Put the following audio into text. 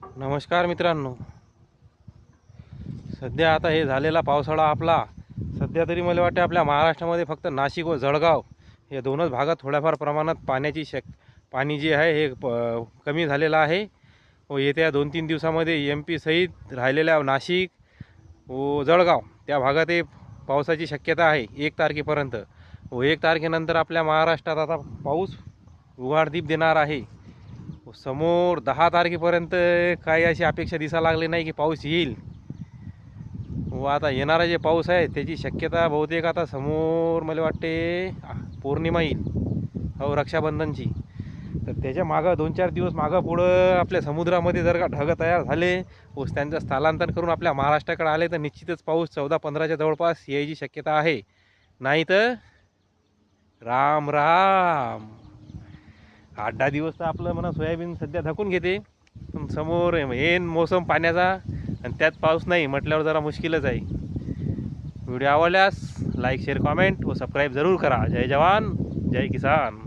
नमस्कार मित्रांनो. सध्या आता हे झालेला पावसाळा आपला सध्या तरी मला वाटते आपल्या महाराष्ट्रामध्ये फक्त नाशिक व जळगाव या दोनच भागात थोड्याफार प्रमाणात पाणी जे आहे हे कमी झालेलं आहे व येत्या 2-3 दिवसामध्ये MP सहित राहिलेल्या नाशिक व जळगाव त्या भागात हे पावसाची शक्यता आहे 1 तारखेपर्यंत. व 1 तारखेनंतर आपल्या महाराष्ट्रात आता पाऊस उघडदीप देणार आहे. समोर 10 तारखेपर्यंत काही अशी अपेक्षा दिसायला लागली नाही की पाऊस येईल. व आता येणारा जे पाऊस आहे त्याची शक्यता बहुतेक आता समोर मला वाटते पौर्णिमा येईल हो रक्षाबंधनची. तर त्याच्या मागं 2-4 दिवस मागं पुढं आपल्या समुद्रामध्ये जर का ढग तयार झाले व त्यांचं स्थलांतर करून आपल्या महाराष्ट्राकडे आले तर निश्चितच पाऊस 14-15च्या जवळपास यायची शक्यता आहे. नाही तर राम राम. 8-10 दिवस तर आपलं म्हणा सोयाबीन सध्या धकून घेते, पण समोर येईन मोसम पाण्याचा आणि त्यात पाऊस नाही म्हटल्यावर जरा मुश्किलच आहे. व्हिडिओ आवडल्यास लाईक शेअर कमेंट व सबस्क्राईब जरूर करा. जय जवान जय किसान.